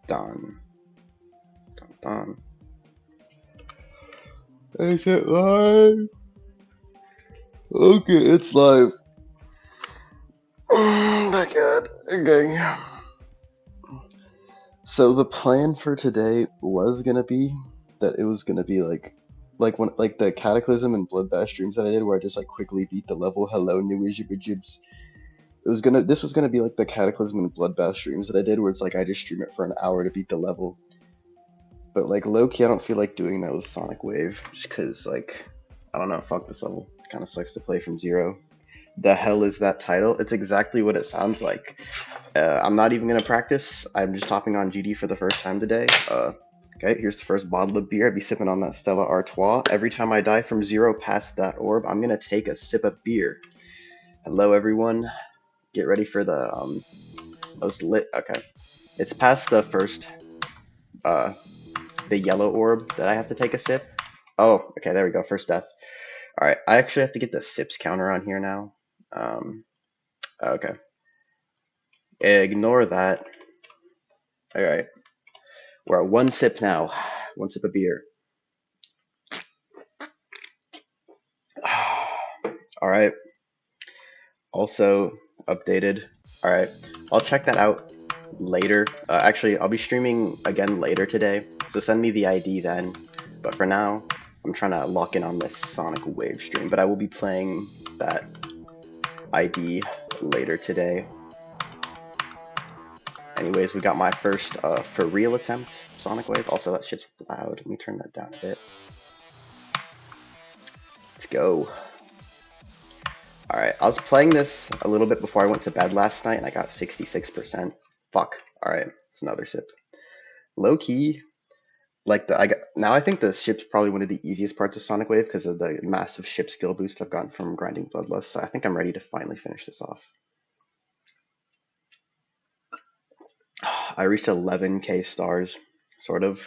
Done. Done. Is it live? Okay, it's live. Oh my god. Okay. So the plan for today was gonna be that it was gonna be like the Cataclysm and Bloodbath streams that I did where I just like quickly beat the level. Hello, new jibs. This was gonna be like the Cataclysm and Bloodbath streams that I did where it's like I just stream it for an hour to beat the level. But like low key, I don't feel like doing that with Sonic Wave just because like I don't know, fuck this level. It kind of sucks to play from zero. The hell is that title? It's exactly what it sounds like. I'm not even gonna practice. I'm just hopping on GD for the first time today. Okay, here's the first bottle of beer. I'll be sipping on that Stella Artois. Every time I die from zero past that orb, I'm gonna take a sip of beer. Hello, everyone. Get ready for the most lit. Okay, it's past the first the yellow orb that I have to take a sip. Oh, okay, there we go. First death. All right, I actually have to get the sips counter on here now. Okay. Ignore that. All right. We're at one sip now. One sip of beer. All right. Also updated. All right. I'll check that out later. Actually, I'll be streaming again later today. So send me the ID then. But for now, I'm trying to lock in on this Sonic Wave stream. But I will be playing that ID later today. Anyways, we got my first for real attempt Sonic Wave. Also, that shit's loud. Let me turn that down a bit. Let's go. Alright, I was playing this a little bit before I went to bed last night and I got 66%. Fuck. Alright, it's another sip. Low key, like now I think the ship's probably one of the easiest parts of Sonic Wave because of the massive ship skill boost I've gotten from grinding Bloodlust. So I think I'm ready to finally finish this off. I reached 11k stars, sort of.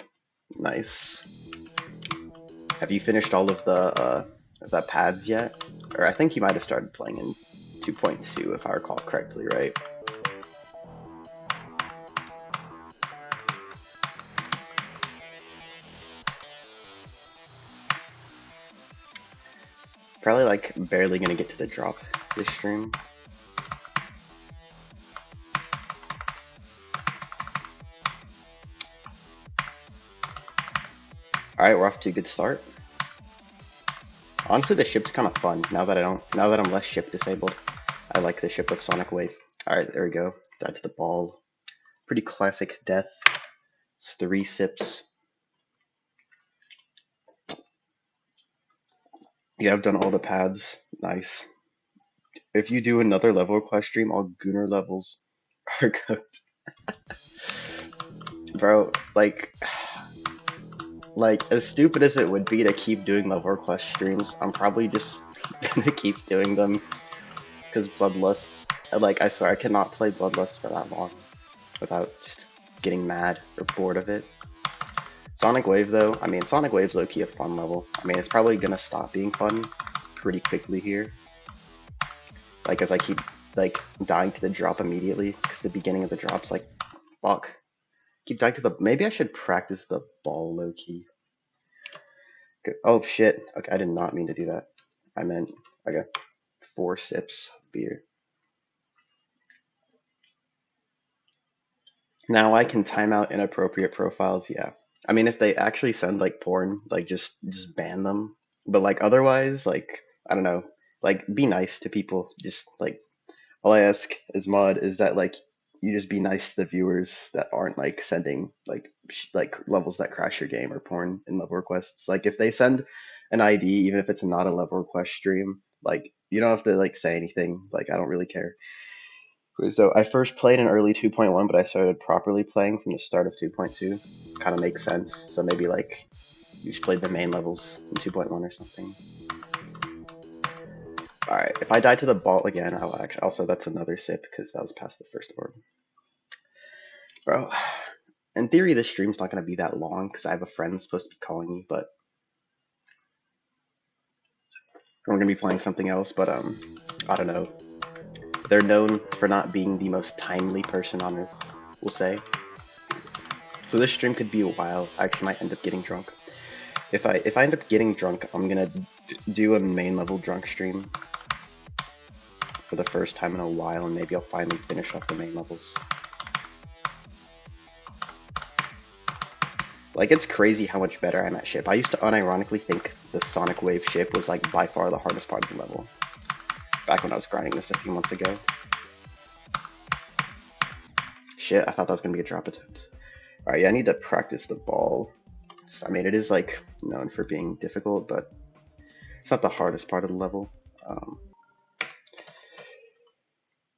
Nice. Have you finished all of the paths yet? Or I think you might have started playing in 2.2 if I recall correctly, right? Probably like barely gonna get to the drop this stream. Alright, we're off to a good start. Honestly, the ship's kind of fun now that I'm less ship disabled. I like the ship of Sonic Wave. Alright, there we go. Died to the ball. Pretty classic death. It's 3 sips. Yeah, I've done all the paths. Nice. If you do another level quest stream, all Gunner levels are cooked. Bro, like as stupid as it would be to keep doing level quest streams, I'm probably just gonna keep doing them because Bloodlusts. Like, I swear I cannot play Bloodlust for that long without just getting mad or bored of it. Sonic Wave, though, I mean, Sonic Wave's low-key a fun level. I mean, it's probably gonna stop being fun pretty quickly here. Like, as I keep, like, dying to the drop immediately, because the beginning of the drop's like, fuck. Keep dying to the, maybe I should practice the ball low-key. Oh, shit. Okay, I did not mean to do that. I meant, okay, 4 sips of beer. Now I can time out inappropriate profiles, yeah. I mean, if they actually send like porn, like just ban them. But like otherwise, like I don't know, like be nice to people. Just like all I ask as mod is that like you just be nice to the viewers that aren't like sending like levels that crash your game or porn in level requests. Like if they send an ID, even if it's not a level request stream, like you don't have to like say anything. Like I don't really care. So I first played in early 2.1, but I started properly playing from the start of 2.2. Kind of makes sense. So maybe like you just played the main levels in 2.1 or something. Alright, if I die to the ball again, I'll actually... Also, that's another sip, because that was past the first orb. Bro, in theory, this stream's not going to be that long, because I have a friend supposed to be calling me, but... We're going to be playing something else, but, I don't know. They're known for not being the most timely person on Earth, we'll say. So this stream could be a while. I actually might end up getting drunk. If I end up getting drunk, I'm gonna do a main level drunk stream for the first time in a while, and maybe I'll finally finish off the main levels. Like, it's crazy how much better I'm at ship. I used to unironically think the Sonic Wave ship was like by far the hardest part of the level. Back when I was grinding this a few months ago. Shit, I thought that was gonna be a drop attempt. Alright, yeah, I need to practice the ball. I mean, it is like known for being difficult, but it's not the hardest part of the level.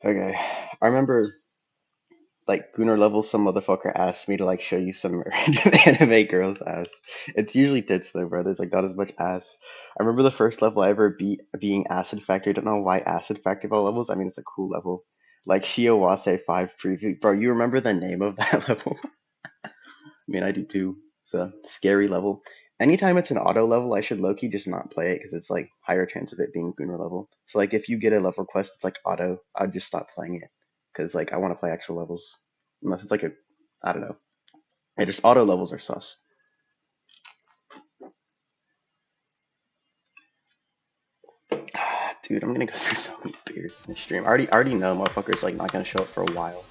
Okay, I remember like Gunnar level, some motherfucker asked me to like show you some random anime girl's ass. It's usually tits though, bro. There's like not as much ass. I remember the first level I ever beat being Acid Factory. I don't know why Acid Factory of all levels. I mean, it's a cool level. Like Shiawase 5 preview. Bro, you remember the name of that level? I mean, I do too. It's a scary level. Anytime it's an auto level, I should low-key just not play it because it's like higher chance of it being Gunnar level. So like if you get a level quest, it's like auto, I'd just stop playing it because like I want to play actual levels. Unless it's like a, I don't know. Yeah, just auto levels are sus. Dude, I'm gonna go through so many beers in this stream. I already know motherfuckers like not gonna show up for a while.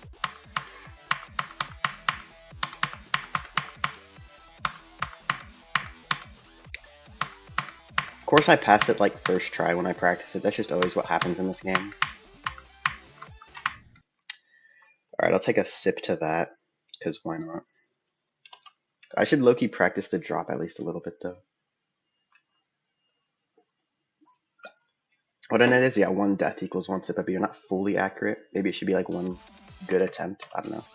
Of course I pass it like first try when I practice it. That's just always what happens in this game. Alright, I'll take a sip to that, because why not? I should low-key practice the drop at least a little bit though. What I know is, yeah, 1 death equals 1 sip, but you're not fully accurate. Maybe it should be like 1 good attempt. I don't know.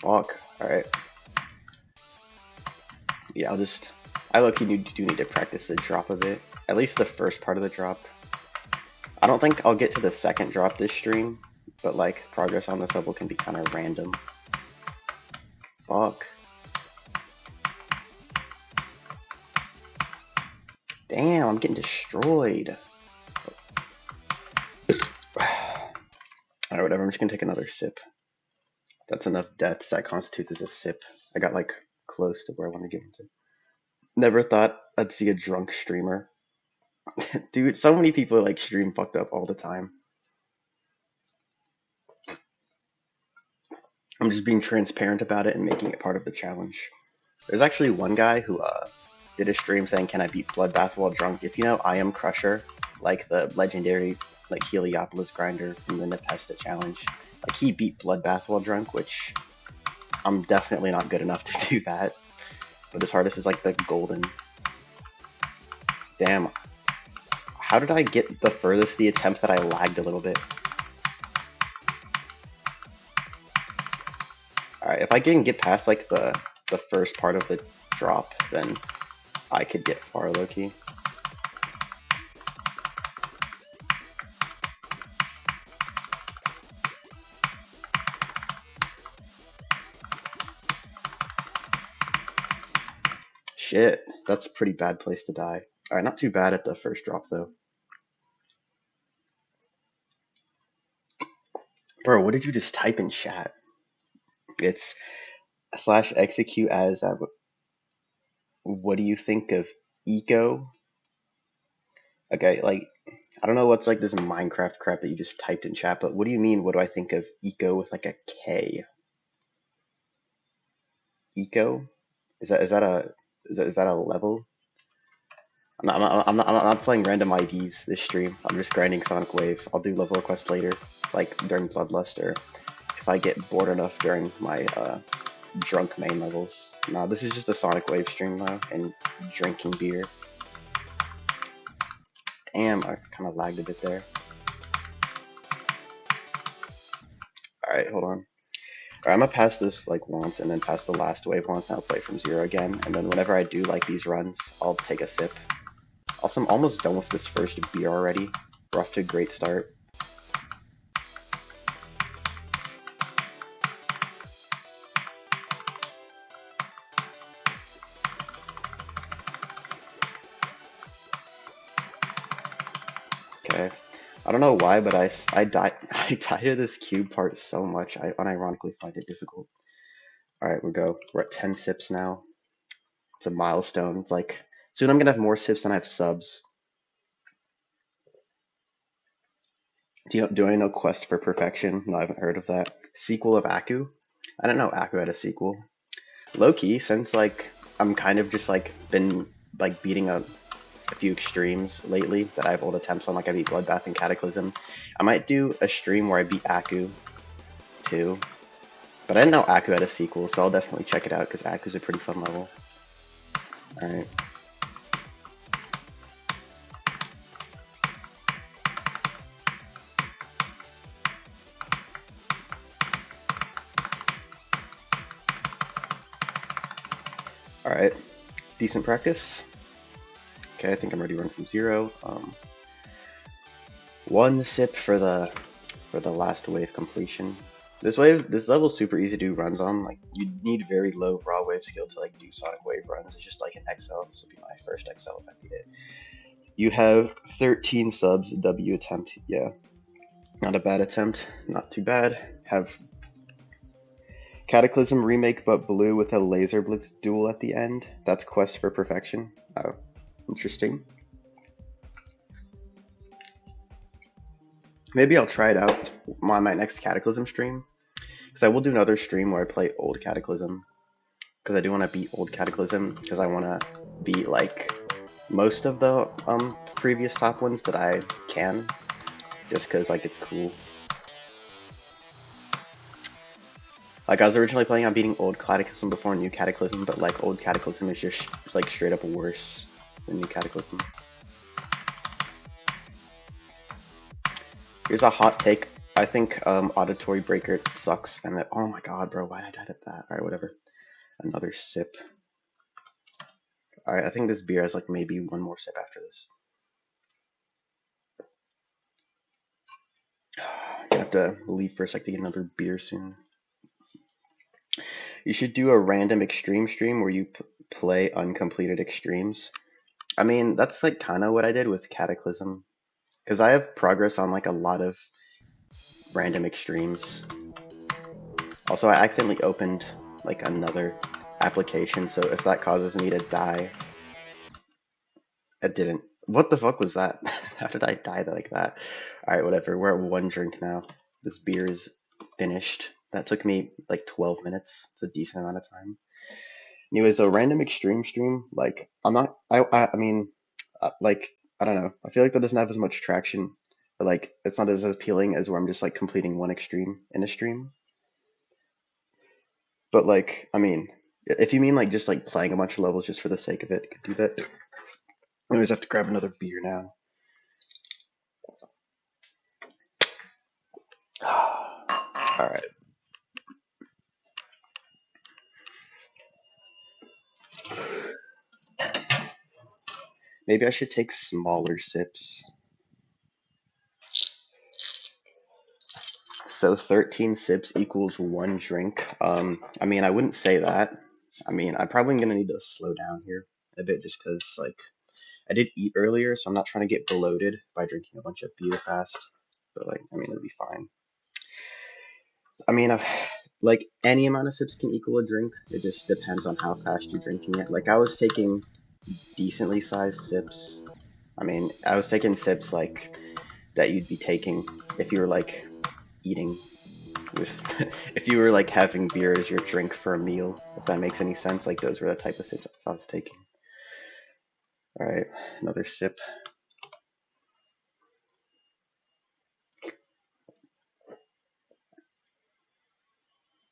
Fuck. Alright. Yeah, I low-key do need to practice the drop a bit. At least the first part of the drop. I don't think I'll get to the second drop this stream, but like progress on this level can be kind of random. Fuck. Damn, I'm getting destroyed. Alright, whatever, I'm just gonna take another sip. That's enough deaths that constitutes as a sip. I got like close to where I want to get into. Never thought I'd see a drunk streamer. Dude, so many people like stream fucked up all the time. I'm just being transparent about it and making it part of the challenge. There's actually one guy who did a stream saying, "Can I beat Bloodbath while drunk?" If you know I Am Crusher, like the legendary like Heliopolis grinder from the Nepesta challenge, like he beat Bloodbath while drunk, which I'm definitely not good enough to do that. But his hardest is like the golden. Damn. How did I get the furthest the attempt that I lagged a little bit? Alright, if I can get past like the first part of the drop, then I could get far low-key. Shit, that's a pretty bad place to die. Alright, not too bad at the first drop though. Bro, what did you just type in chat? It's slash execute as what do you think of eco? Okay, like I don't know what's like this Minecraft crap that you just typed in chat, but what do you mean? What do I think of eco with like a K? Eco? Is that a level? I'm not playing random IDs this stream. I'm just grinding Sonic Wave. I'll do level request later, like during Bloodlust, or if I get bored enough during my drunk main levels. No, this is just a Sonic Wave stream though, and drinking beer. Damn, I kind of lagged a bit there. Alright, hold on. Alright, I'm gonna pass this like once, and then pass the last wave once, and I'll play from 0 again. And then whenever I do like these runs, I'll take a sip. Also, I'm almost done with this first beer already. We're off to a great start. Okay. I don't know why, but I die I die to this cube part so much. I unironically find it difficult. All right, we're at 10 sips now. It's a milestone. It's like soon I'm gonna have more sips than I have subs. Do I know Quest for Perfection? No, I haven't heard of that. Sequel of Aku? I didn't know Aku had a sequel. Low key, since like I'm kind of just like been like beating a few extremes lately that I have old attempts on, like I beat Bloodbath and Cataclysm. I might do a stream where I beat Aku too. But I didn't know Aku had a sequel, so I'll definitely check it out because Aku's a pretty fun level. Alright. Alright. Decent practice. Okay, I think I'm ready to run from 0. One sip for the last wave completion. This level's super easy to do runs on. Like you need very low raw wave skill to like do sonic wave runs. It's just like an XL. This will be my first XL if I beat it. You have 13 subs. W attempt. Yeah, not a bad attempt. Not too bad. Have Cataclysm remake but blue with a laser blitz duel at the end. That's Quest for Perfection. Oh, interesting. Maybe I'll try it out on my next Cataclysm stream. Because I will do another stream where I play old Cataclysm. Because I do want to beat old Cataclysm. Because I want to beat like most of the previous top ones that I can. Just because like it's cool. Like I was originally planning on beating old Cataclysm before new Cataclysm, but like old Cataclysm is just like straight up worse than new Cataclysm. Here's a hot take. I think Auditory Breaker sucks, and that, oh my god, bro, why did I die at that? Alright, whatever. Another sip. Alright, I think this beer has like maybe one more sip after this. I'm gonna have to leave for a sec to get another beer soon. You should do a random extreme stream where you play uncompleted extremes. I mean, that's like kind of what I did with Cataclysm. Because I have progress on like a lot of random extremes. Also, I accidentally opened like another application, so if that causes me to die, it didn't. What the fuck was that? How did I die like that? Alright, whatever. We're at one drink now. This beer is finished. That took me like 12 minutes. It's a decent amount of time. Anyways, a random extreme stream, like, I'm not, I mean, like, I don't know. I feel like that doesn't have as much traction. But, like, it's not as appealing as where I'm just, like, completing one extreme in a stream. But, like, I mean, if you mean, like, just, like, playing a bunch of levels just for the sake of it, you could do that. I always have to grab another beer now. Alright. Maybe I should take smaller sips. So 13 sips equals one drink. I mean, I wouldn't say that. I mean, I'm probably gonna need to slow down here a bit just because, like, I did eat earlier, so I'm not trying to get bloated by drinking a bunch of beer fast. But, like, I mean, it'll be fine. I mean, like, any amount of sips can equal a drink. It just depends on how fast you're drinking it. Like, I was taking decently sized sips. I mean, I was taking sips, like, that you'd be taking if you were, like, eating with if you were like having beer as your drink for a meal, if that makes any sense. Like those were the type of sips I was taking. All right, another sip.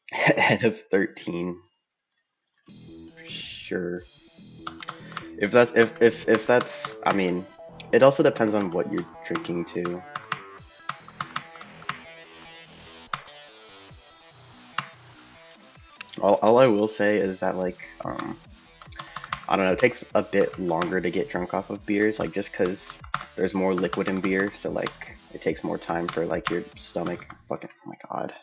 Head of 13. Sure. If that's, I mean, it also depends on what you're drinking too. All I will say is that, like, I don't know, it takes a bit longer to get drunk off of beers, like, just because there's more liquid in beer, so, like, it takes more time for, like, your stomach. Fucking, oh my god.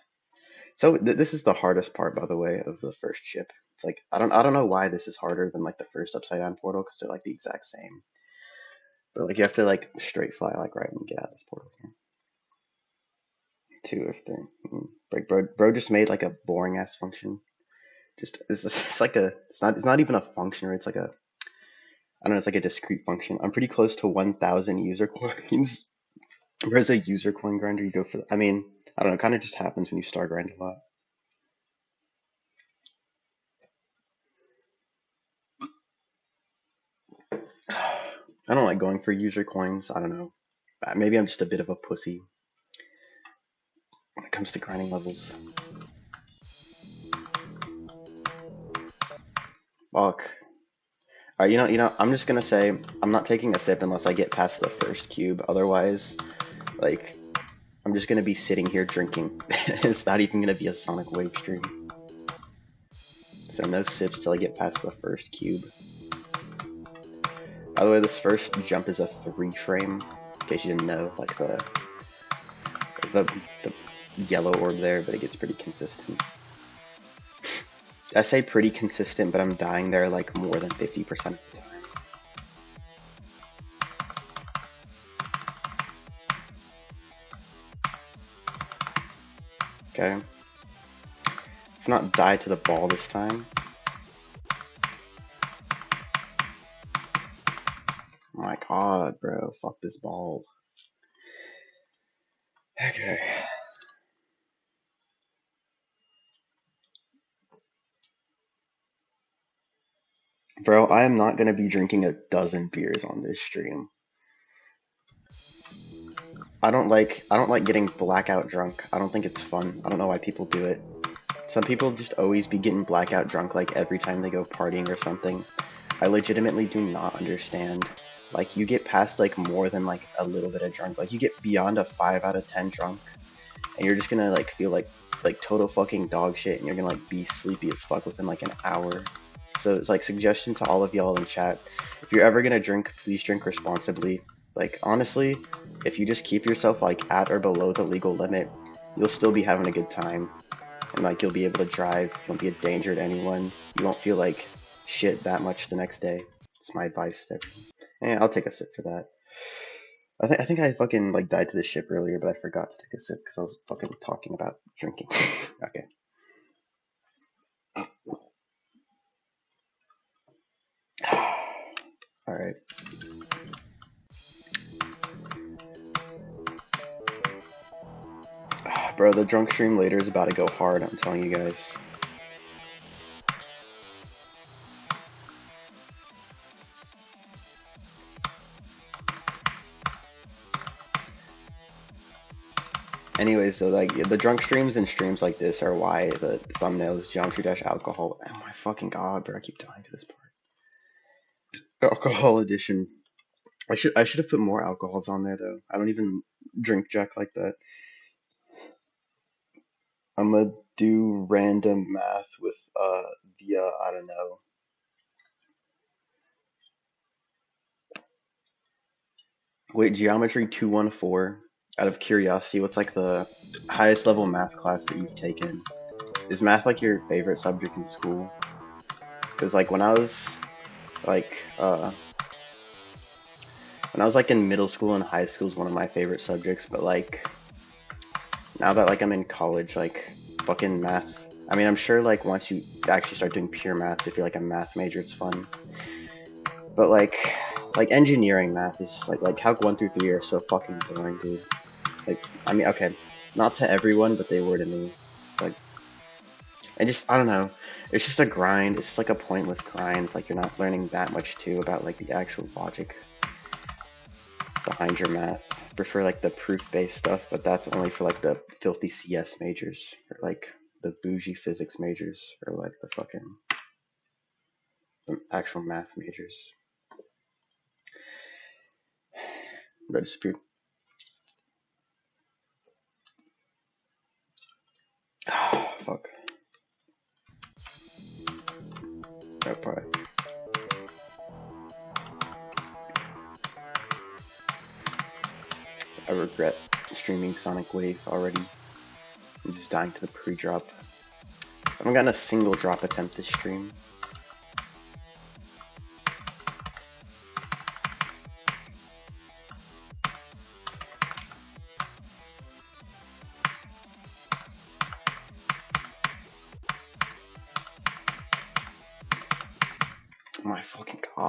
So this is the hardest part, by the way, of the first ship. It's like, I don't know why this is harder than, like, the first Upside Down portal, because they're, like, the exact same. But, like, you have to, like, straight fly, like, right when you get out of this portal here. 2 if they're like bro just made like a boring ass function. Just it's like it's not even a function, right? It's like a I don't know, it's like a discrete function. I'm pretty close to 1,000 user coins. Whereas a user coin grinder, you go for I mean, I don't know, it kind of just happens when you star grind a lot. I don't like going for user coins. I don't know. Maybe I'm just a bit of a pussy when it comes to grinding levels. Fuck. Alright, I'm just gonna say I'm not taking a sip unless I get past the first cube. Otherwise, like, I'm just gonna be sitting here drinking. It's not even gonna be a Sonic Wave stream. So no sips till I get past the first cube. By the way, this first jump is a 3 frame, in case you didn't know, like the yellow orb there, but it gets pretty consistent. I say pretty consistent, but I'm dying there like more than 50% of the time. Okay. Let's not die to the ball this time. Oh my god, bro. Fuck this ball. Okay. Bro, I am not gonna be drinking a dozen beers on this stream. I don't like getting blackout drunk. I don't think it's fun. I don't know why people do it. Some people just always be getting blackout drunk like every time they go partying or something. I legitimately do not understand. Like, you get past like more than like a little bit of drunk. Like, you get beyond a 5 out of 10 drunk, and you're just gonna like feel like total fucking dog shit, and you're gonna like be sleepy as fuck within like an hour. So it's like suggestion to all of y'all in chat: if you're ever gonna drink, please drink responsibly. Like, honestly, if you just keep yourself like at or below the legal limit, you'll still be having a good time, and like you'll be able to drive. You won't be a danger to anyone. You won't feel like shit that much the next day. It's my advice to everyone. I'll take a sip for that. I think I fucking like died to the ship earlier, but I forgot to take a sip because I was fucking talking about drinking. Okay. All right. Bro, the drunk stream later is about to go hard. I'm telling you guys. Anyways, so like the drunk streams and streams like this are why the thumbnail is Geometry Dash Alcohol. Oh my fucking god, bro! I keep dying to this part. Alcohol edition. I should have put more alcohols on there though. I don't even drink Jack like that. I'm gonna do random math with via I don't know. Wait, Geometry 214. Out of curiosity, what's like the highest level math class that you've taken? Is math like your favorite subject in school? Because like when I was like in middle school and high school is one of my favorite subjects, but like now that like I'm in college, like fucking math. I mean, I'm sure like once you actually start doing pure math, if you're like a math major, it's fun. But like engineering math is just like Calc 1 through 3 are so fucking boring, dude. Like, I mean, okay, not to everyone, but they were to me. Like, and just I don't know. It's just a grind. It's just like a pointless grind. Like you're not learning that much too about like the actual logic behind your math. I prefer like the proof-based stuff, but that's only for like the filthy CS majors or like the bougie physics majors or like the fucking the actual math majors. Red disappeared. Oh, fuck. No part. I regret streaming Sonic Wave already. I'm just dying to the pre-drop. I haven't gotten a single drop attempt this stream.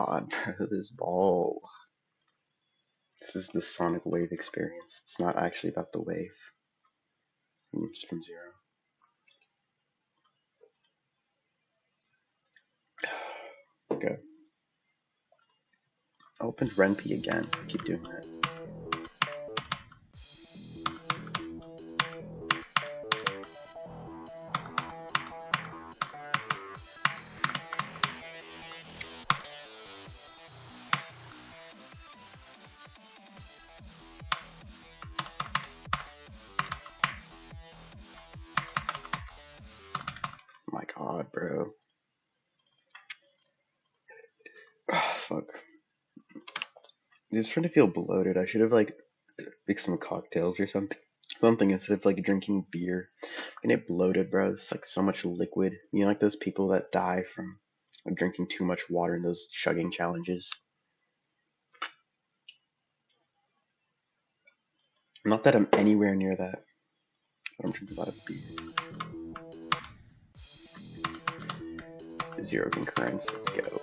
god, bro, this ball. This is the sonic wave experience. It's not actually about the wave. It's from zero. Okay. I opened Renpy again. I keep doing that. My god, bro. Oh, fuck. It's starting to feel bloated. I should have like mixed some cocktails or something. Something instead of like drinking beer. And it bloated, bro. It's like so much liquid. You know, like those people that die from drinking too much water in those chugging challenges. Not that I'm anywhere near that, but I'm drinking a lot of beer. Zero concurrence. Let's go.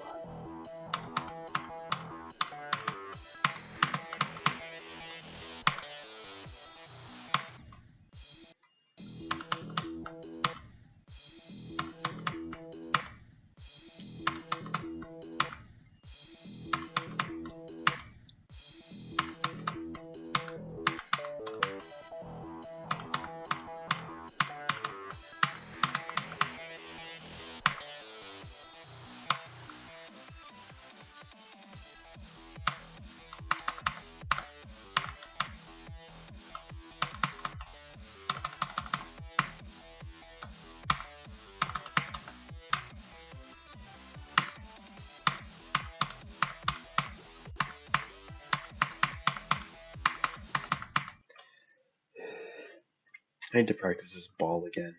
I need to practice this ball again.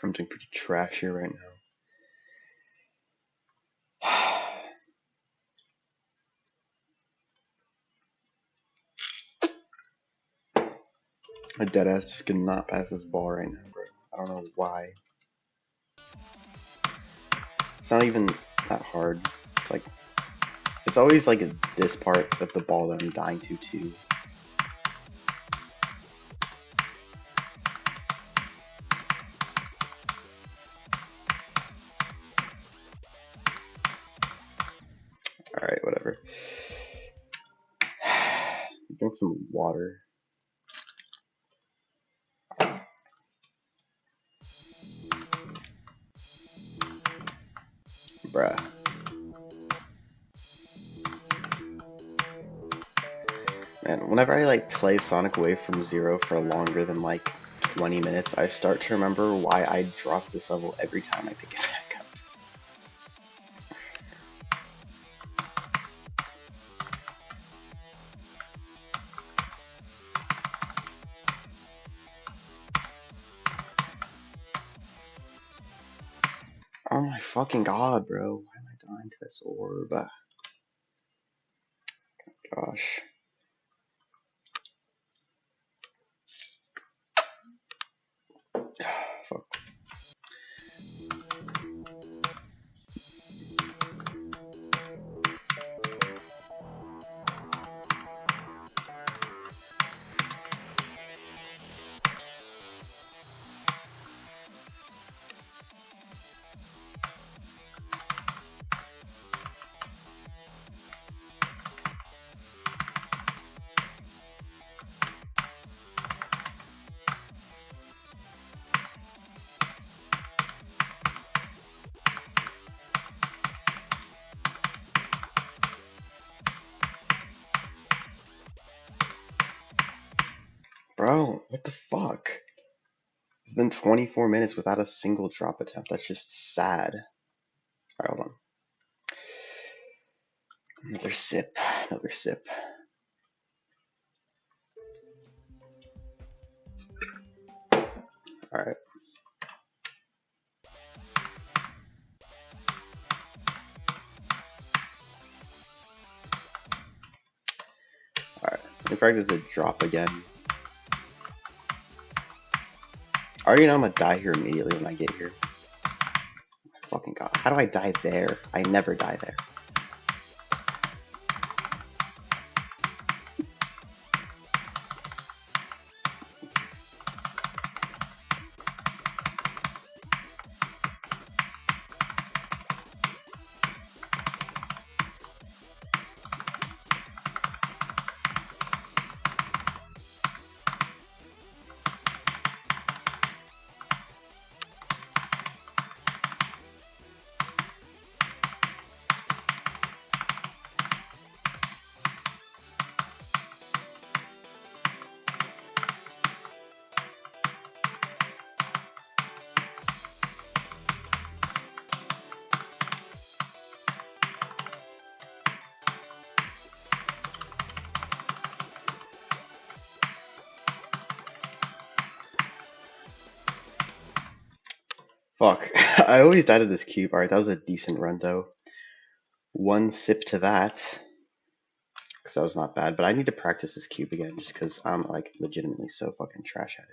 I'm doing pretty trash here right now. My deadass just cannot pass this ball right now, bro. I don't know why. It's not even that hard. It's like, it's always like this part of the ball that I'm dying to too. Alright, whatever. Drink some water. Bruh. Man, whenever I like play Sonic Wave from zero for longer than like 20 minutes, I start to remember why I drop this level every time I pick it back up. Oh my fucking god, bro. Why am I dying to this orb? Gosh. Fuck. Bro, what the fuck? It's been 24 minutes without a single drop attempt. That's just sad. Alright, hold on. Another sip. Another sip. Alright. Alright. Let me practice the drop again. I already know I'm gonna die here immediately when I get here. fucking god. How do I die there? I never die there. Fuck. I always died of this cube. Alright, that was a decent run though. One sip to that. Because that was not bad. But I need to practice this cube again just because I'm like legitimately so fucking trash at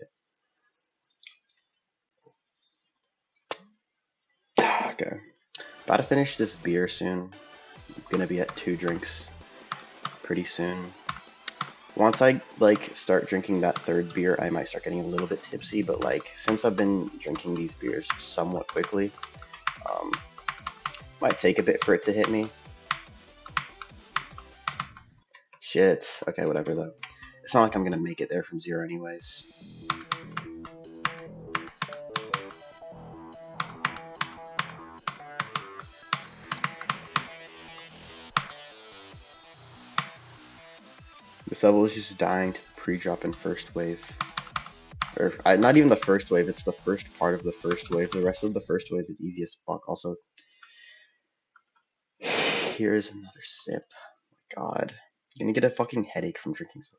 it. Okay. About to finish this beer soon. I'm gonna be at 2 drinks pretty soon. Once I like start drinking that third beer, I might start getting a little bit tipsy, but like since I've been drinking these beers somewhat quickly, might take a bit for it to hit me. Shit. Okay, whatever though. It's not like I'm gonna make it there from 0 anyways. This level is just dying to the pre-drop and first wave. Or, not even the first wave, it's the first part of the first wave. The rest of the first wave is easy as fuck. Also, here's another sip. Oh my god. You're gonna get a fucking headache from drinking so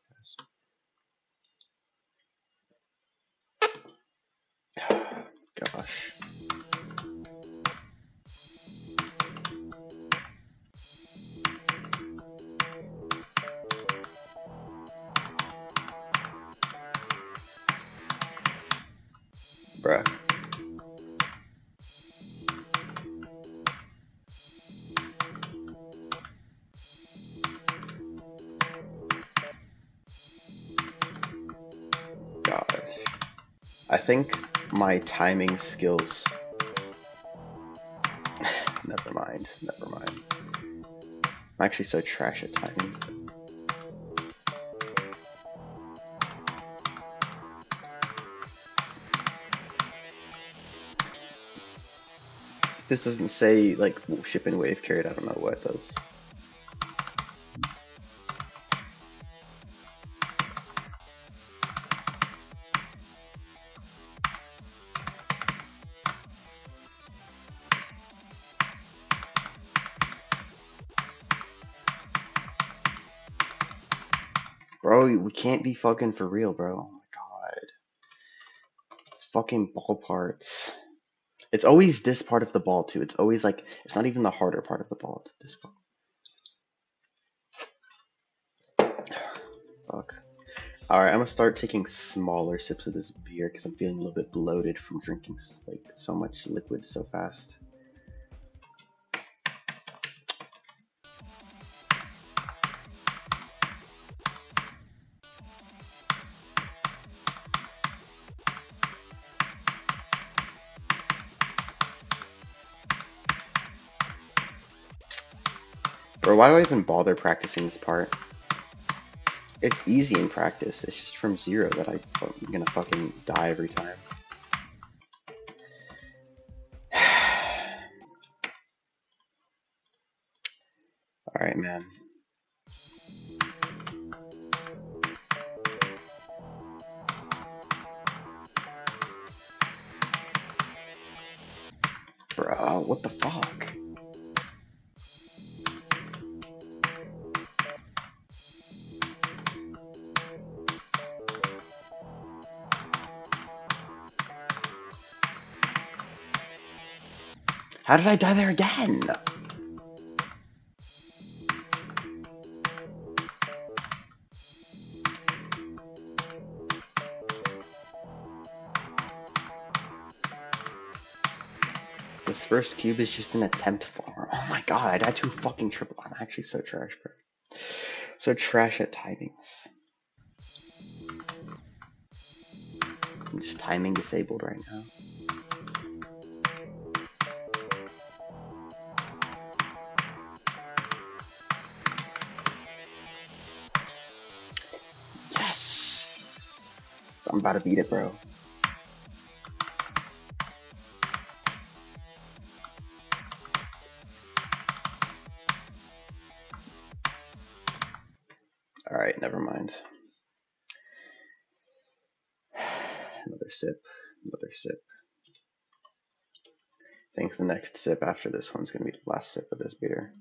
fast. Gosh. Bruh. God. I think my timing skills. Never mind. Never mind. I'm actually so trash at timings. This doesn't say like ship and wave carried. I don't know what it does. Bro, we can't be fucking for real, bro. Oh my god. It's fucking ball parts. It's always this part of the ball, too. It's always like, it's not even the harder part of the ball. It's this part. Fuck. Alright, I'm gonna start taking smaller sips of this beer because I'm feeling a little bit bloated from drinking like so much liquid so fast. Or why do I even bother practicing this part? It's easy in practice. It's just from 0 that I'm gonna fucking die every time. Alright, man. Bro, what the fuck? How did I die there again? This first cube is just an attempt farm. Oh my god, I died to fucking triple. I'm actually so trash, bro. So trash at timings. I'm just timing disabled right now. Yes! I'm about to beat it, bro. Alright, never mind. Another sip. Another sip. I think the next sip after this one's going to be the last sip of this beer.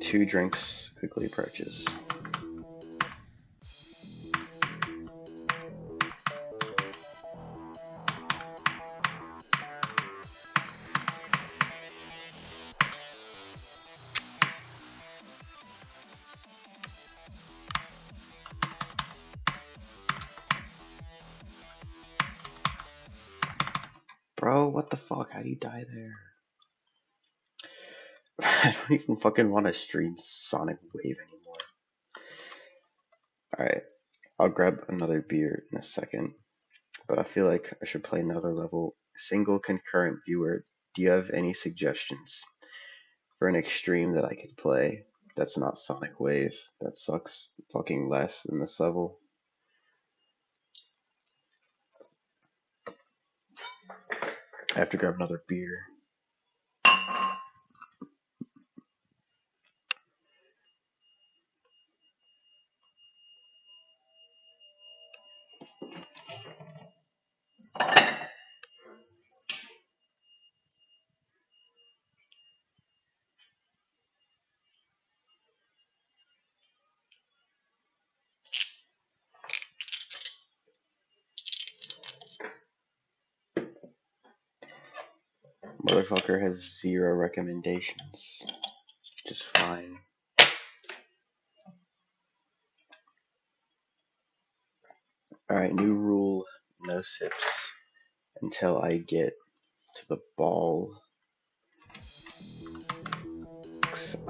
Two drinks quickly approaches. Bro, what the fuck? How do you die there? I don't even fucking want to stream Sonic Wave anymore. Alright, I'll grab another beer in a second, but I feel like I should play another level. Single concurrent viewer, do you have any suggestions for an extreme that I could play that's not Sonic Wave, that sucks fucking less than this level? I have to grab another beer. Motherfucker has 0 recommendations. Just fine. Alright, new rule, no sips until I get to the ball.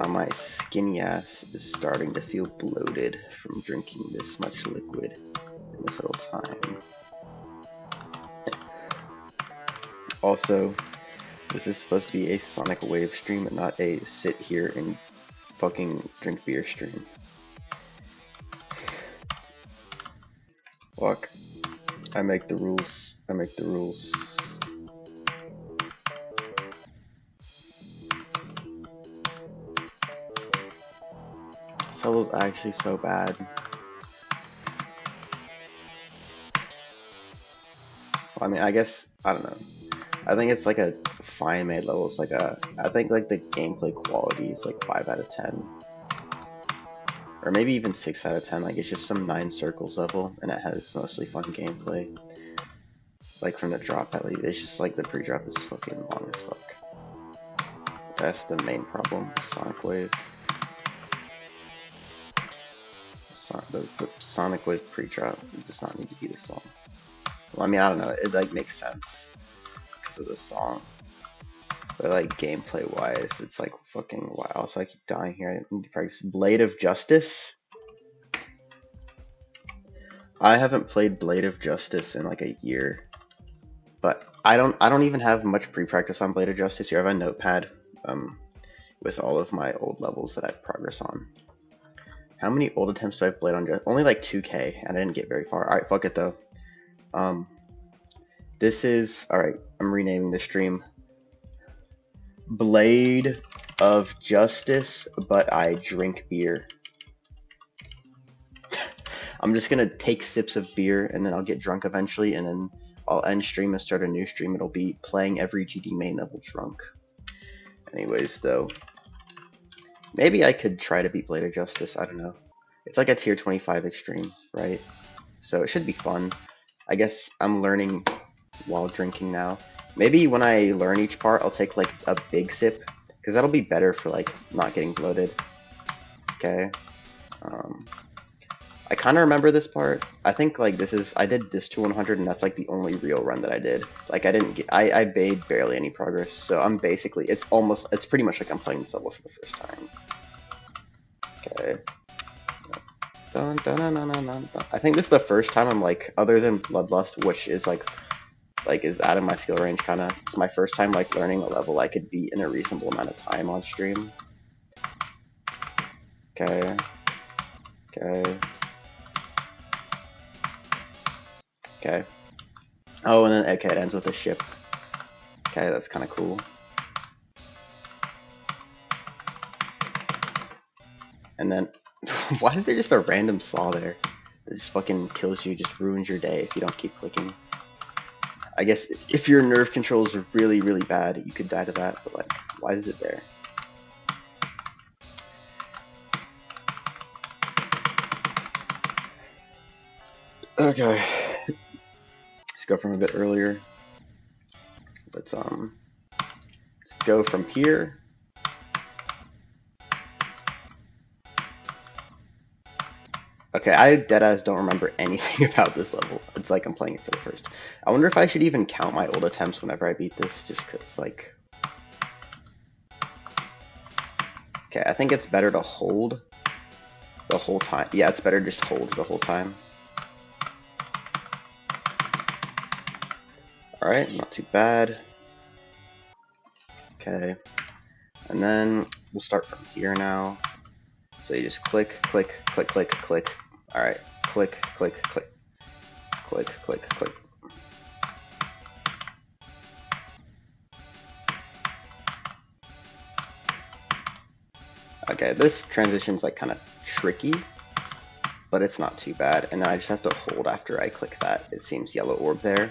My skinny ass is starting to feel bloated from drinking this much liquid in this little time. Also, this is supposed to be a Sonic Wave stream and not a sit here and fucking drink beer stream. Fuck. I make the rules. I make the rules. This level's actually so bad. Well, I mean, I guess, I don't know. I think it's like a fine made level. It's like I think like the gameplay quality is like 5 out of 10. Or maybe even 6 out of 10. Like it's just some 9 circles level and it has mostly fun gameplay. Like from the drop at least. It's just like the pre-drop is fucking long as fuck. That's the main problem with Sonic Wave. The Sonic Wave pre-drop does not need to be this long. Well, I mean, I don't know. It like makes sense because of the song. But like gameplay wise, it's like fucking wild. So I keep dying here. I need to practice Blade of Justice. I haven't played Blade of Justice in like a year. But I don't even have much pre-practice on Blade of Justice. Here I have a notepad with all of my old levels that I've progress on. How many old attempts do I have played on Justice? Only like 2k, and I didn't get very far. Alright, fuck it though. This is alright, I'm renaming the stream Blade of Justice, but I drink beer. I'm just gonna take sips of beer and then I'll get drunk eventually, and then I'll end stream and start a new stream. It'll be playing every GD main level drunk. Anyways, though, maybe I could try to beat Blade of Justice. I don't know. It's like a tier 25 extreme, right? So it should be fun. I guess I'm learning while drinking now. Maybe when I learn each part, I'll take like a big sip, because that'll be better for like not getting bloated. Okay. I kind of remember this part. I think like I did this to 100, and that's like the only real run that I did. Like I made barely any progress. So I'm basically, it's pretty much like I'm playing this level for the first time. Okay. Dun, dun, dun, dun, dun, dun, dun. I think this is the first time I'm like, other than Bloodlust, which is like is out of my skill range kind of. It's my first time like learning a level I could beat in a reasonable amount of time on stream. Okay. Okay. Okay. Oh, and then okay, it ends with a ship. Okay, that's kind of cool. And then, why is there just a random saw there? It just fucking kills you, just ruins your day if you don't keep clicking. I guess if your nerve controls are really, really bad, you could die to that, but like, why is it there? Okay. Let's go from a bit earlier. Let's go from here. Okay, I deadass don't remember anything about this level. It's like I'm playing it for the first. I wonder if I should even count my old attempts whenever I beat this, just because, like... Okay, I think it's better to hold the whole time. Yeah, it's better to just hold the whole time. Alright, not too bad. Okay, and then we'll start from here now. So you just click, click, click, click, click. Alright, click, click, click, click, click, click. Okay, this transition's like kind of tricky, but it's not too bad. And then I just have to hold after I click that. It seems yellow orb there.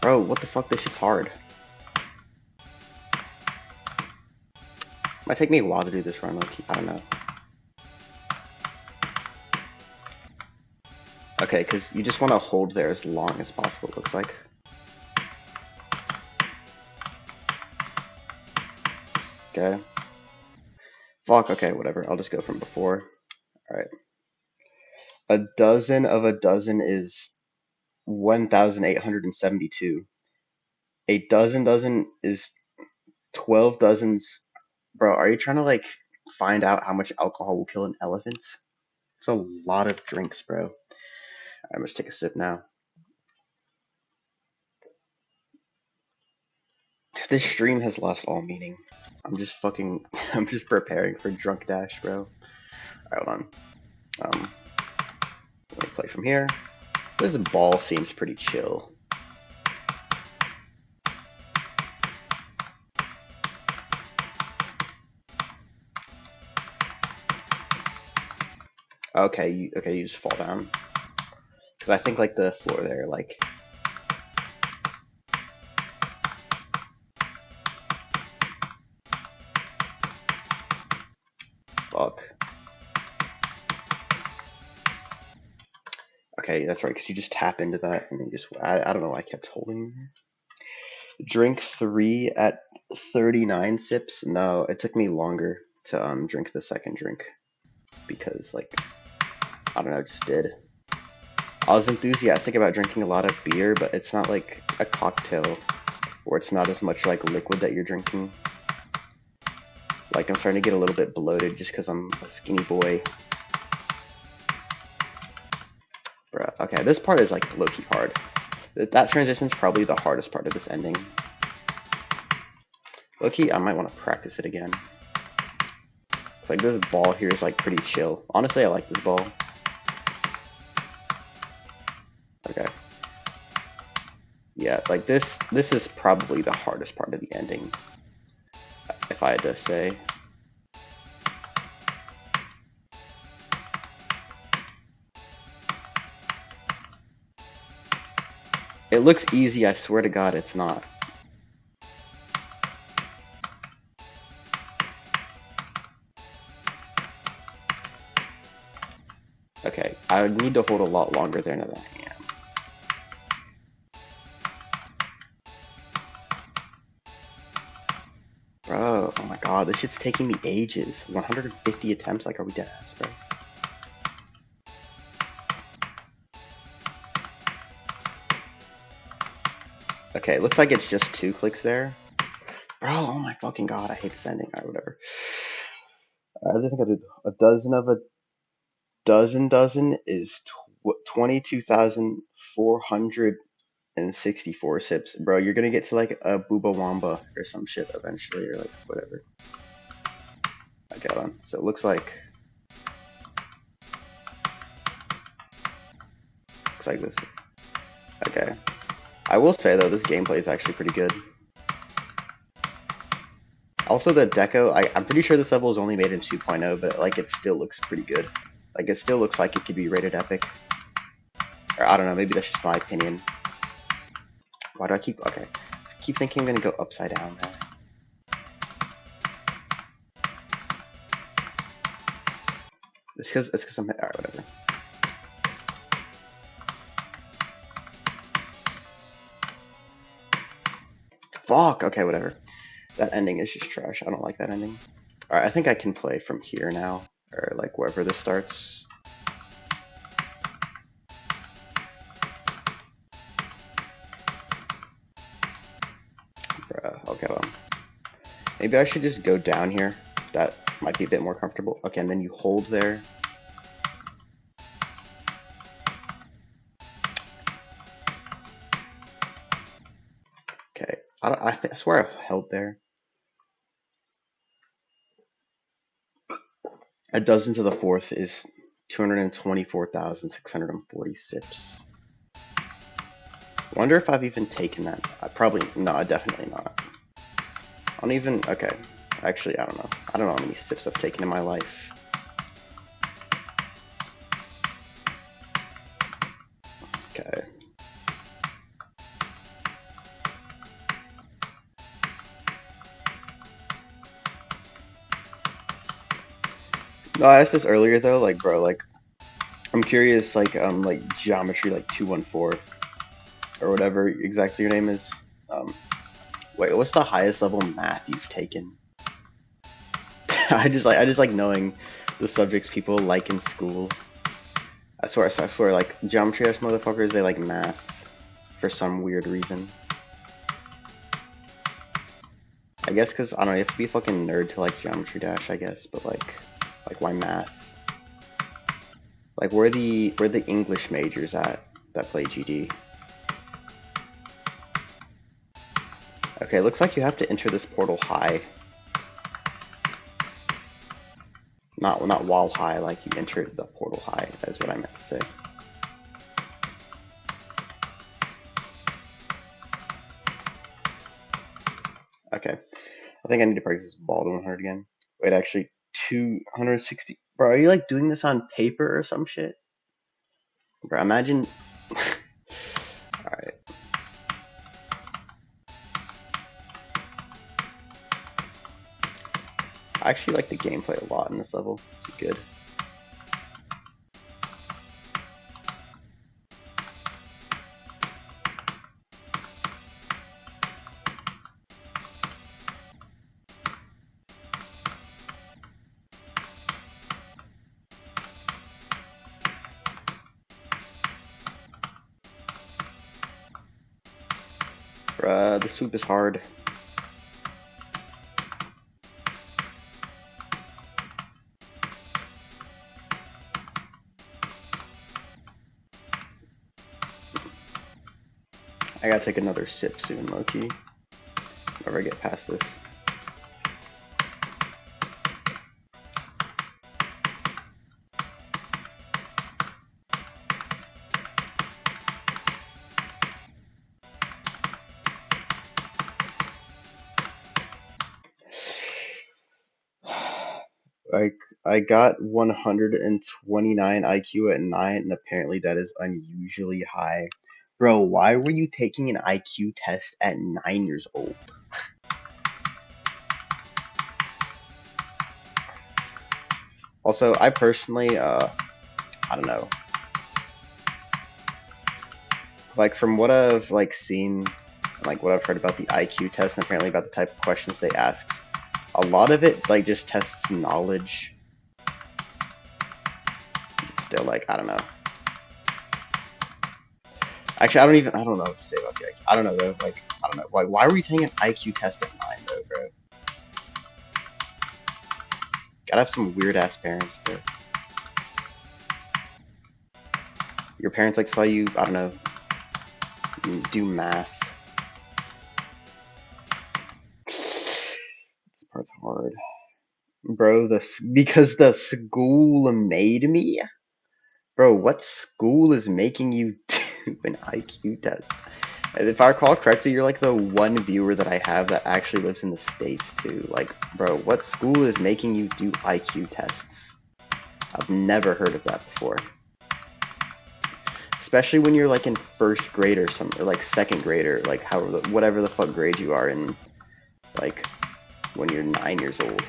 Bro, what the fuck? This shit's hard. Might take me a while to do this run, low-key. I don't know. Okay, because you just want to hold there as long as possible, it looks like. Okay. Fuck, okay, whatever. I'll just go from before. Alright. A dozen of a dozen is 1,872. A dozen is 12 dozens. Bro, are you trying to, like, find out how much alcohol will kill an elephant? It's a lot of drinks, bro. I'm just take a sip now. This stream has lost all meaning. I'm just fucking, I'm just preparing for drunk dash, bro. Alright, hold on. Let me play from here. This ball seems pretty chill. Okay, you just fall down. Because I think, like, the floor there, like... Fuck. Okay, that's right, because you just tap into that, and then you just... I don't know why I kept holding. Drink 3 at 39 sips? No, it took me longer to drink the second drink. Because, like, I don't know, just did. I was enthusiastic about drinking a lot of beer, but it's not like a cocktail where it's not as much like liquid that you're drinking. Like, I'm starting to get a little bit bloated just because I'm a skinny boy. Bruh, okay, this part is like low-key hard. That transition's probably the hardest part of this ending. Low-key, I might want to practice it again. It's like this ball here is like pretty chill. Honestly, I like this ball. Okay. Yeah, like this is probably the hardest part of the ending, if I had to say. It looks easy, I swear to God, it's not. Okay, I would need to hold a lot longer there than I am. god, this shit's taking me ages. 150 attempts? Like, are we dead ass, bro? Okay, looks like it's just 2 clicks there. Bro, oh my fucking god, I hate this ending. Alright, whatever. I think I did a dozen of a dozen is 22,464 sips. Bro, you're gonna get to like a Booba Wamba or some shit eventually, or like whatever. Okay, hold on. So it looks like this. Okay. I will say though, this gameplay is actually pretty good. Also, the deco, I'm pretty sure this level is only made in 2.0, but like it still looks pretty good. Like it still looks like it could be rated epic. Or I don't know, maybe that's just my opinion. Why do I keep, okay. I keep thinking I'm gonna go upside down there. It's because I'm, alright, whatever. Fuck, okay, whatever. That ending is just trash. I don't like that ending. Alright, I think I can play from here now. Or like wherever this starts. Bruh, okay, well. Maybe I should just go down here. That might be a bit more comfortable. Okay, and then you hold there. Okay, I swear I held there. A dozen to the fourth is 224,640 sips. Wonder if I've even taken that. Probably, no, definitely not. I don't even, okay. Actually, I don't know. I don't know how many sips I've taken in my life. Okay. No, I asked this earlier though, like, bro, like, I'm curious, like geometry, like 214 or whatever exactly your name is. Wait, what's the highest level math you've taken? I just like knowing the subjects people like in school. I swear, like geometry ass motherfuckers, they like math for some weird reason. I guess because I don't know, you have to be a fucking nerd to like Geometry Dash, I guess, but like why math? Like where the English majors at that play GD? Okay, looks like you have to enter this portal high. Not while high, like you entered the portal high, that's what I meant to say. Okay. I think I need to practice this ball to 100 again. Wait, actually, 260. Bro, are you like doing this on paper or some shit? Bro, imagine. Alright. I actually like the gameplay a lot in this level. It's good. Bruh, the soup is hard. I gotta take another sip soon, Loki. Whenever I get past this. Like, I got 129 IQ at 9, and apparently that is unusually high. Bro, why were you taking an IQ test at 9 years old? Also, I personally, I don't know. Like, from what I've, like, seen, like, what I've heard about the IQ test, and apparently about the type of questions they ask, A lot of it like just tests knowledge. It's still like I don't know. Actually, I don't know what to say about the IQ. I don't know though. Like I don't know. Why are we taking an IQ test at 9 though, bro? Gotta have some weird ass parents, bro. Your parents like saw you, I don't know, do math. This part's hard. Bro, because the school made me? Bro, what school is making you do an IQ test? And if I recall correctly, you're like the one viewer that I have that actually lives in the States too. Like, bro, what school is making you do IQ tests? I've never heard of that before. Especially when you're like in first grade or something, or like second grade, or like whatever the fuck grade you are in, like when you're 9 years old.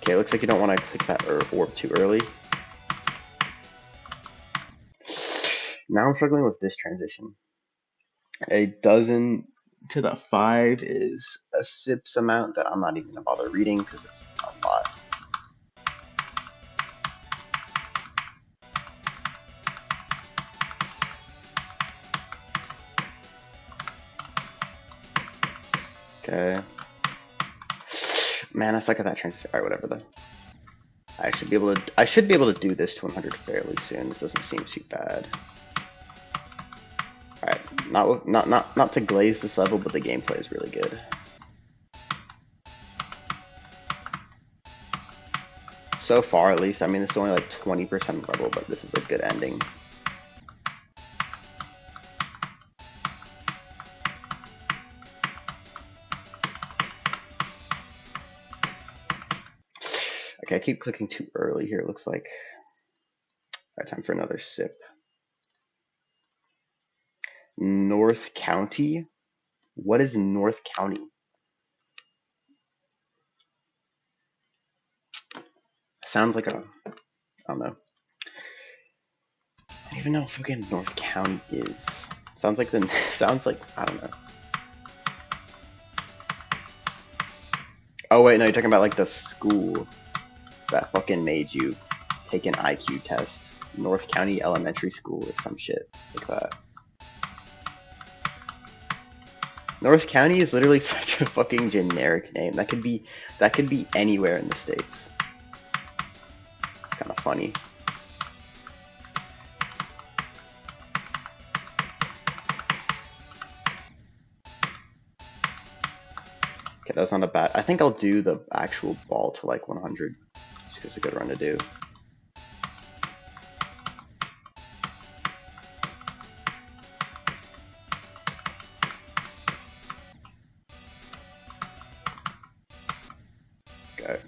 Okay, looks like you don't want to click that orb too early. Now I'm struggling with this transition. A dozen to the 5 is a sips amount that I'm not even gonna bother reading because it's a lot. Okay. Man, I suck at that transition. Alright, whatever though. I should be able to do this to 100 fairly soon. This doesn't seem too bad. Alright, not to glaze this level, but the gameplay is really good. So far, at least. I mean, it's only like 20% level, but this is a good ending. Okay, I keep clicking too early here, it looks like. Alright, time for another sip. North County? What is North County? Sounds like a... I don't know. I don't even know what fucking North County is. Sounds like I don't know. Oh wait, no, you're talking about like the school that fucking made you take an IQ test. North County Elementary School or some shit like that. North County is literally such a fucking generic name. That could be anywhere in the States. Kind of funny. Okay, that's not a bad. I think I'll do the actual ball to like 100. It's just a good run to do. Okay.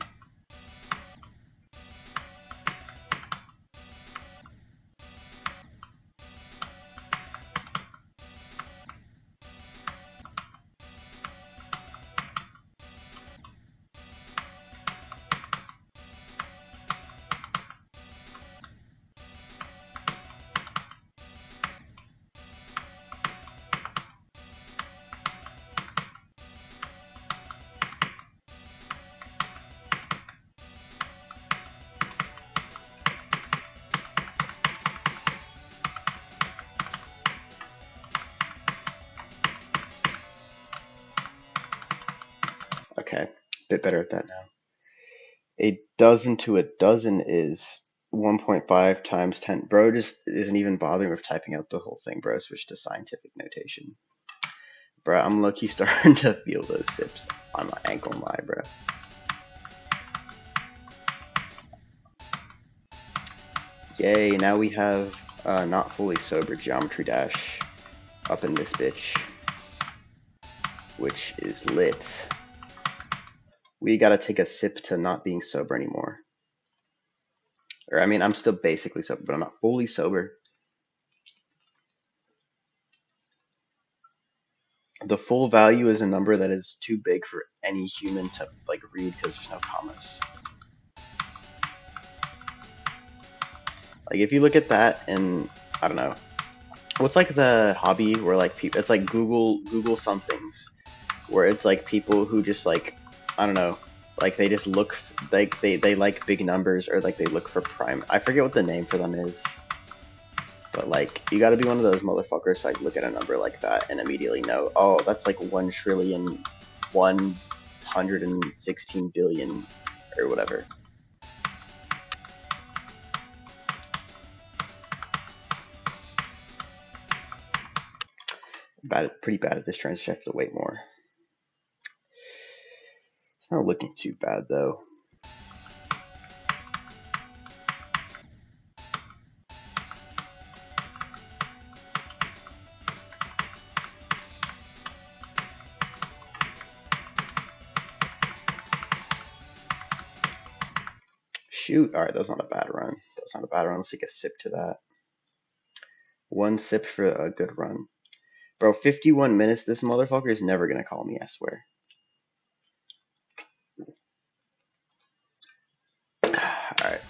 Okay, bit better at that now. A dozen to a dozen is 1.5 times 10. Bro just isn't even bothering with typing out the whole thing, bro. Switch to scientific notation. Bro, I'm low-key starting to feel those sips on my ankle and lie, bro. Yay, now we have not fully sober geometry dash up in this bitch, which is lit. We gotta take a sip to not being sober anymore. Or, I mean, I'm still basically sober, but I'm not fully sober. The full value is a number that is too big for any human to like read because there's no commas. Like if you look at that and I don't know, what's like the hobby where like people, it's like Google somethings. where it's like people who just like, I don't know, like they just look like they like big numbers, or like they look for prime. I forget what the name for them is, but like you got to be one of those motherfuckers to like look at a number like that and immediately know, oh, that's like 1,116,000,000,000 or whatever. Pretty bad at this. Trying to have to wait more. It's not looking too bad though. Shoot. All right, that's not a bad run. That's not a bad run. Let's take a sip to that. One sip for a good run. Bro, 51 minutes. This motherfucker is never going to call me, I swear. Alright.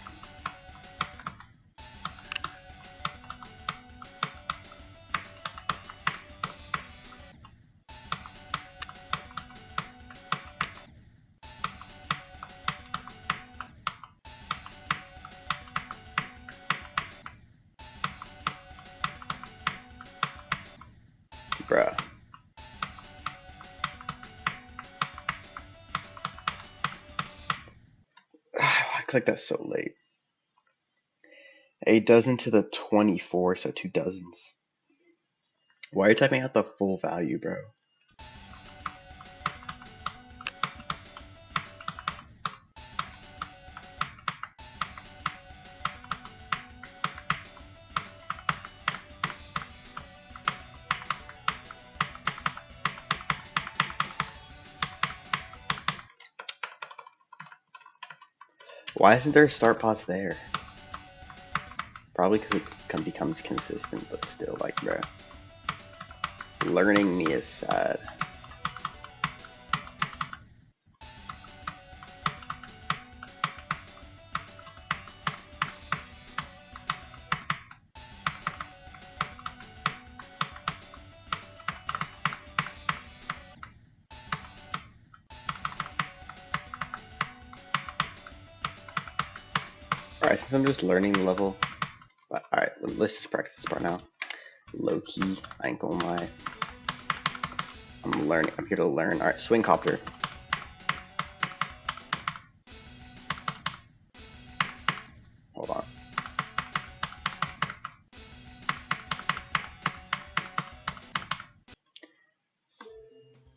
Bruh. I clicked that so late. A dozen to the 24, so 2 dozens. Why are you typing out the full value, bro? Why isn't there a start pause there? Probably because it becomes consistent, but still, like, bro. Learning me is sad. Alright, since I'm just learning the level. Alright, let's just practice this part now. Low key, I ain't gonna lie. I'm learning. I'm here to learn. Alright, swing copter. Hold on.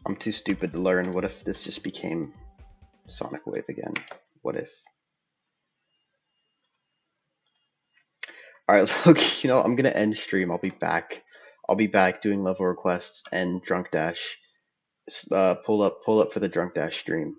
I'm too stupid to learn. What if this just became Sonic Wave again? What if? Alright, look, I'm gonna end stream. I'll be back. I'll be back doing level requests and drunk dash. Pull up for the drunk dash stream.